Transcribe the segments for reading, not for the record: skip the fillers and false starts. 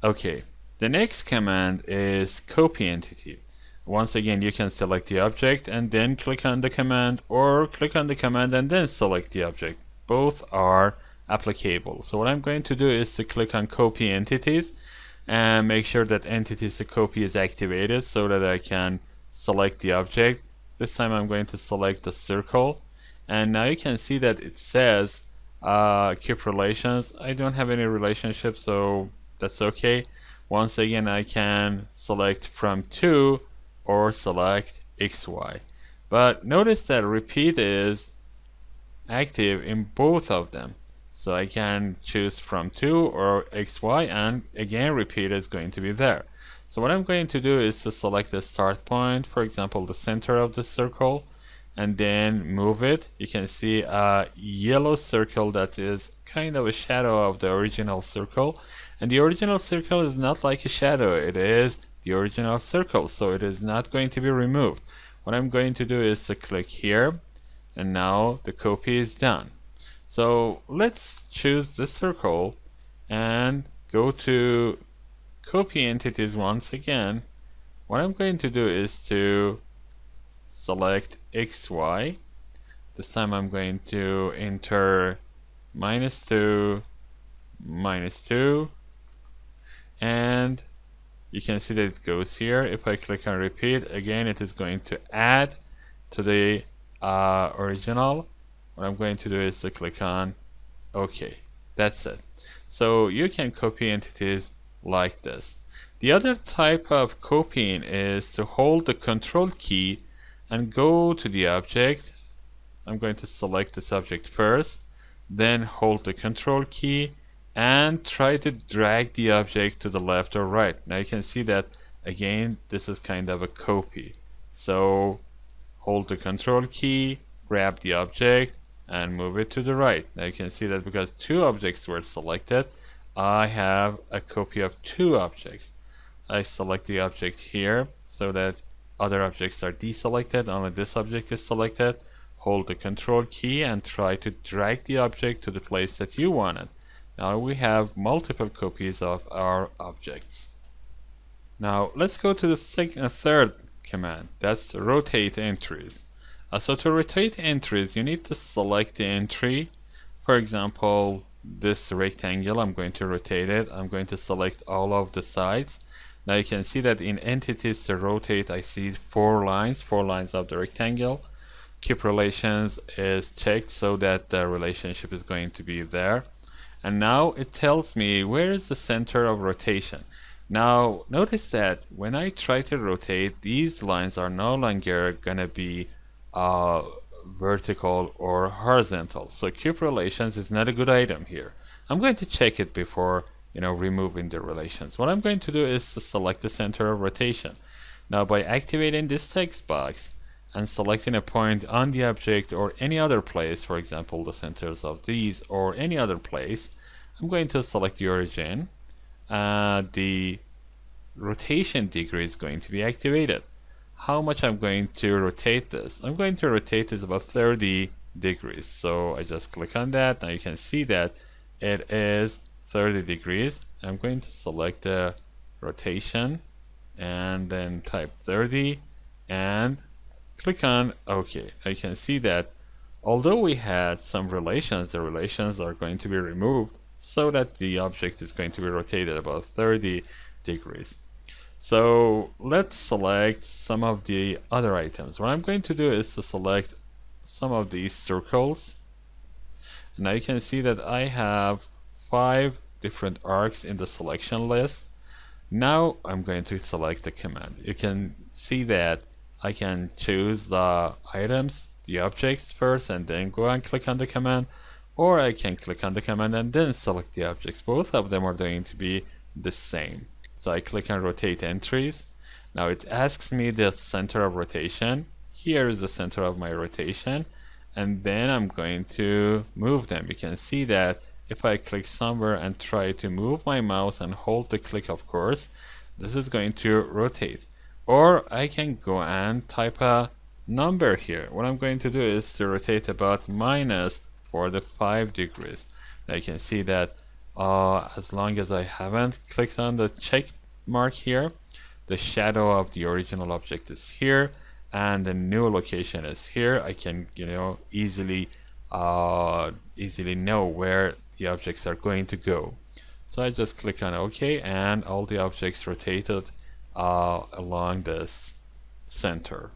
Okay, the next command is copy entity. Once again, you can select the object and then click on the command, or click on the command and then select the object. Both are applicable. So what I'm going to do is to click on copy entities and make sure that entities to copy is activated so that I can select the object. This time I'm going to select the circle, and now you can see that it says keep relations. I don't have any relationship, so that's okay. Once again, I can select from 2 or select XY. But notice that repeat is active in both of them. So I can choose from 2 or XY, and again repeat is going to be there. So what I'm going to do is to select the start point, for example the center of the circle, and then move it. You can see a yellow circle that is kind of a shadow of the original circle, and the original circle is not like a shadow, it is the original circle, so it is not going to be removed. What I'm going to do is to click here, and now the copy is done. So let's choose the circle and go to copy entities once again. What I'm going to do is to select XY. This time I'm going to enter -2, -2, and you can see that it goes here. If I click on repeat, again it is going to add to the original. What I'm going to do is to click on OK. That's it. So you can copy entities like this. The other type of copying is to hold the control key and go to the object. I'm going to select this object first, then hold the control key and try to drag the object to the left or right. Now you can see that again this is kind of a copy. So hold the control key, grab the object and move it to the right. Now you can see that because 2 objects were selected, I have a copy of 2 objects. I select the object here so that other objects are deselected, only this object is selected. Hold the control key and try to drag the object to the place that you want it. Now we have multiple copies of our objects. Now let's go to the third command, that's rotate entries. So to rotate entries, you need to select the entry. For example, this rectangle, I'm going to rotate it. I'm going to select all of the sides. Now you can see that in entities to rotate, I see 4 lines of the rectangle. Keep relations is checked so that the relationship is going to be there. And now it tells me where is the center of rotation. Now notice that when I try to rotate, these lines are no longer gonna be vertical or horizontal. So keep relations is not a good item here. I'm going to check it before removing the relations. What I'm going to do is to select the center of rotation. Now by activating this text box and selecting a point on the object or any other place, for example the centers of these or any other place, I'm going to select the origin. The rotation degree is going to be activated. How much I'm going to rotate this? I'm going to rotate this about 30 degrees. So I just click on that. Now you can see that it is 30 degrees. I'm going to select the rotation and then type 30 and click on OK. Now you can see that although we had some relations, the relations are going to be removed so that the object is going to be rotated about 30 degrees. So let's select some of the other items. What I'm going to do is to select some of these circles. Now you can see that I have 5 different arcs in the selection list. Now I'm going to select the command. You can see that I can choose the items, the objects first, and then go and click on the command, or I can click on the command and then select the objects. Both of them are going to be the same. So I click on rotate entries. Now it asks me the center of rotation. Here is the center of my rotation, and then I'm going to move them. You can see that if I click somewhere and try to move my mouse and hold the click, of course, this is going to rotate. Or I can go and type a number here. What I'm going to do is to rotate about -45 degrees. Now you can see that as long as I haven't clicked on the check mark here, the shadow of the original object is here and the new location is here. I can, easily know where the objects are going to go. So I just click on OK, and all the objects rotated along this center.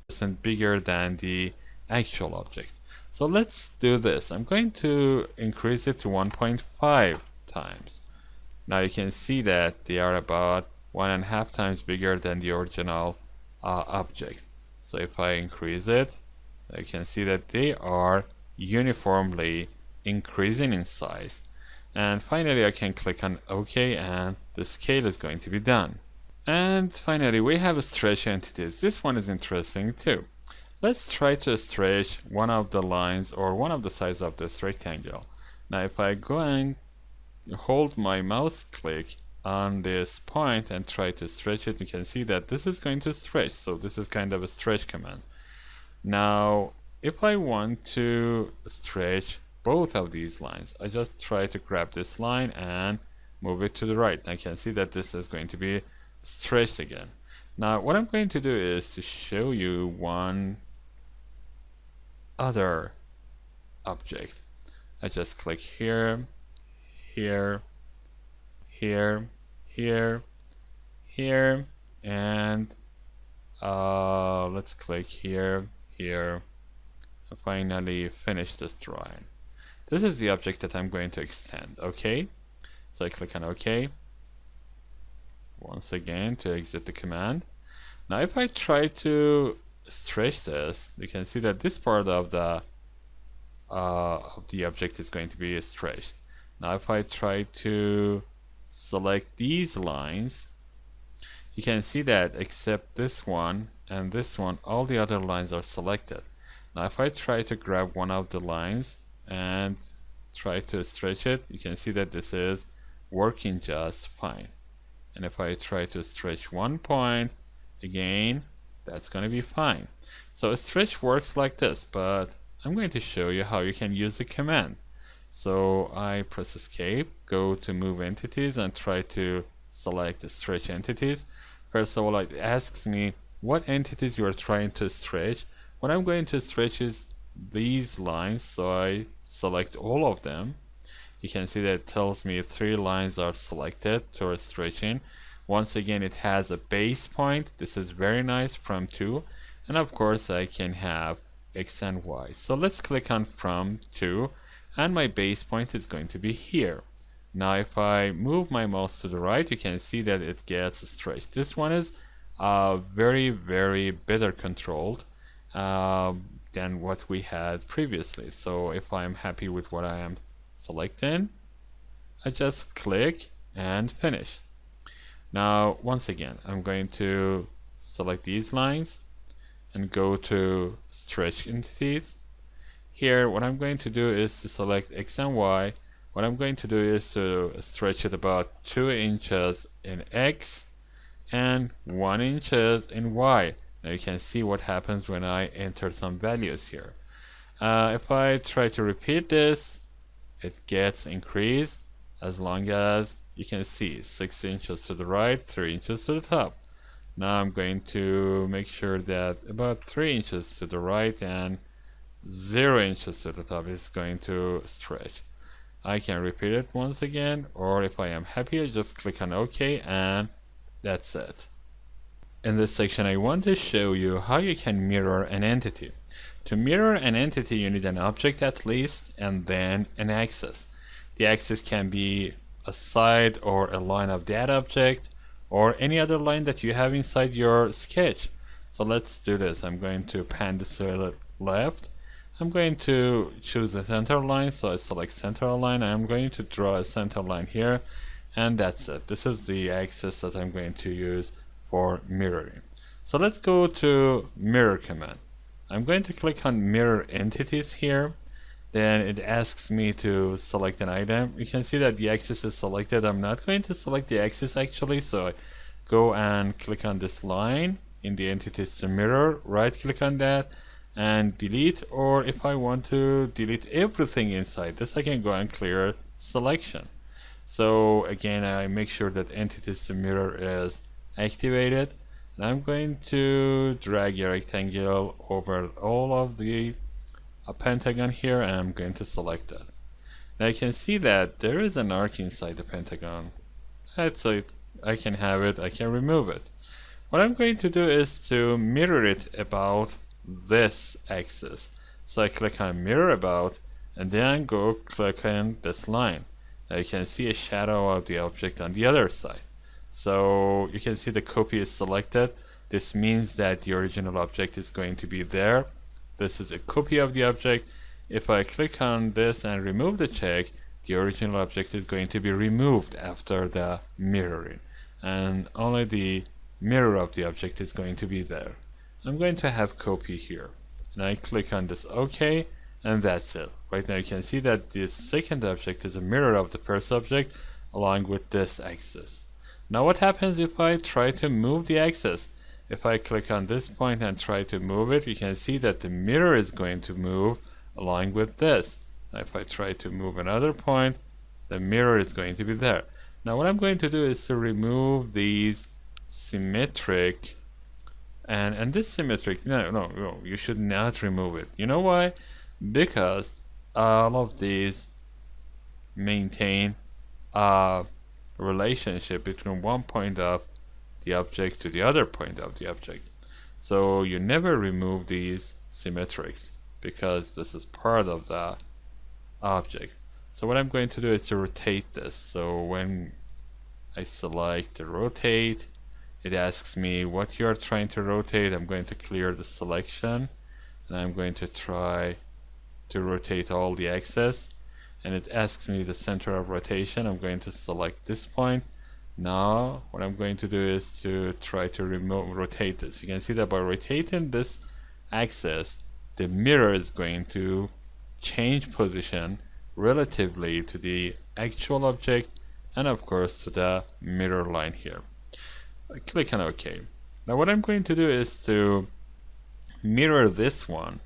Percent bigger than the actual object. So let's do this. I'm going to increase it to 1.5 times. Now you can see that they are about 1.5 times bigger than the original object. So if I increase it, you can see that they are uniformly increasing in size. And finally I can click on OK, and the scale is going to be done. And finally we have stretch entities. This one is interesting too. Let's try to stretch one of the lines or one of the sides of this rectangle. Now if I go and hold my mouse click on this point and try to stretch it, you can see that this is going to stretch. So this is kind of a stretch command. Now if I want to stretch both of these lines, I just try to grab this line and move it to the right. I can see that this is going to be stretched again. Now what I'm going to do is to show you one other object. I just click here, here, here, here, here, and let's click here, here, and finally finish this drawing. This is the object that I'm going to extend. Okay, so I click on OK once again to exit the command. Now if I try to stretch this, you can see that this part of the object is going to be stretched. Now if I try to select these lines, you can see that except this one and this one, all the other lines are selected. Now if I try to grab one of the lines and try to stretch it, you can see that this is working just fine. And if I try to stretch one point, again, that's going to be fine. So a stretch works like this, but I'm going to show you how you can use the command. So I press escape, go to move entities, and try to select the stretch entities. First of all, it asks me what entities you are trying to stretch. What I'm going to stretch is these lines, so I select all of them. You can see that it tells me 3 lines are selected for stretching. Once again, it has a base point. This is very nice, from 2. And of course, I can have X and Y. So let's click on from 2, and my base point is going to be here. Now if I move my mouse to the right, you can see that it gets stretched. This one is very, very better controlled than what we had previously. So if I'm happy with what I am selecting, I just click and finish. Now once again, I'm going to select these lines and go to stretch entities. Here what I'm going to do is to select X and Y. What I'm going to do is to stretch it about 2 inches in X and 1 inches in Y. Now you can see what happens when I enter some values here. If I try to repeat this, it gets increased as long as you can see 6 inches to the right, 3 inches to the top. Now I'm going to make sure that about 3 inches to the right and 0 inches to the top is going to stretch. I can repeat it once again, or if I am happy, I just click on OK, and that's it. In this section, I want to show you how you can mirror an entity. To mirror an entity, you need an object at least, and then an axis. The axis can be a side or a line of that object, or any other line that you have inside your sketch. So let's do this. I'm going to pan this to the left. I'm going to choose a center line, so I select center line. I'm going to draw a center line here, and that's it. This is the axis that I'm going to use for mirroring. So let's go to mirror command. I'm going to click on mirror entities here. Then it asks me to select an item. You can see that the axis is selected. I'm not going to select the axis actually, so I go and click on this line in the entities to mirror, right click on that and delete, or if I want to delete everything inside this, I can go and clear selection. So again, I make sure that entities to mirror is activated, and I'm going to drag a rectangle over all of the pentagon here, and I'm going to select that. Now you can see that there is an arc inside the pentagon. That's it. I can have it, I can remove it. What I'm going to do is to mirror it about this axis. So I click on mirror about, and then go click on this line. Now you can see a shadow of the object on the other side. So you can see the copy is selected. This means that the original object is going to be there. This is a copy of the object. If I click on this and remove the check, the original object is going to be removed after the mirroring, and only the mirror of the object is going to be there. I'm going to have copy here, and I click on this OK, and that's it. Right now you can see that this second object is a mirror of the first object along with this axis. Now what happens if I try to move the axis? If I click on this point and try to move it, you can see that the mirror is going to move along with this. Now if I try to move another point, the mirror is going to be there. Now what I'm going to do is to remove these symmetric and this symmetric. No, you should not remove it. You know why? Because all of these maintain a relationship between one point of the object to the other point of the object. So you never remove these symmetrics because this is part of the object. So what I'm going to do is to rotate this. So when I select the rotate, it asks me what you are trying to rotate. I'm going to clear the selection, and I'm going to try to rotate all the axes, and it asks me the center of rotation. I'm going to select this point. Now what I'm going to do is to try to rotate this. You can see that by rotating this axis, the mirror is going to change position relatively to the actual object, and of course to the mirror line here. I click on OK. Now what I'm going to do is to mirror this one,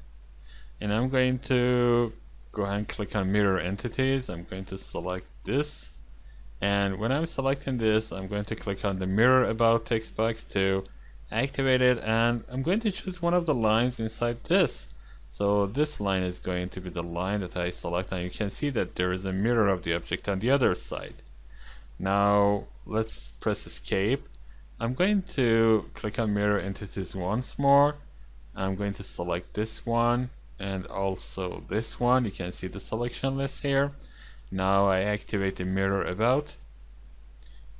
and I'm going to go ahead and click on mirror entities. I'm going to select this, and when I'm selecting this, I'm going to click on the mirror about text box to activate it, and I'm going to choose one of the lines inside this. So this line is going to be the line that I select, and you can see that there is a mirror of the object on the other side. Now let's press escape. I'm going to click on mirror entities once more. I'm going to select this one and also this one. You can see the selection list here. Now I activate the mirror about,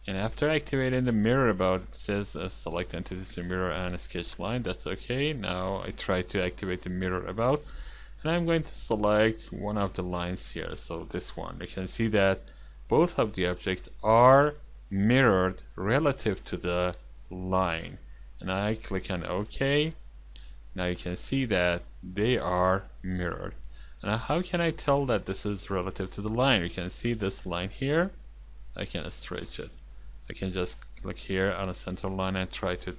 and after activating the mirror about, it says select entities to mirror and a sketch line. That's okay. Now I try to activate the mirror about, and I'm going to select one of the lines here, so this one. You can see that both of the objects are mirrored relative to the line, and I click on OK. Now you can see that they are mirrored. Now how can I tell that this is relative to the line? You can see this line here. I can stretch it. I can just click here on a center line and try to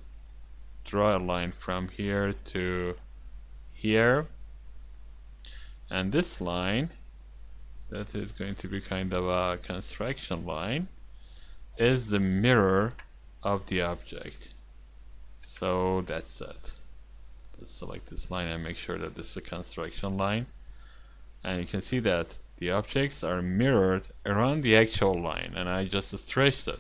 draw a line from here to here. And this line, that is going to be kind of a construction line, is the mirror of the object. So that's it. Let's select this line and make sure that this is a construction line. And you can see that the objects are mirrored around the actual line, and I just stretched it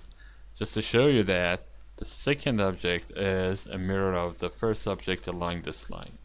just to show you that the second object is a mirror of the first object along this line.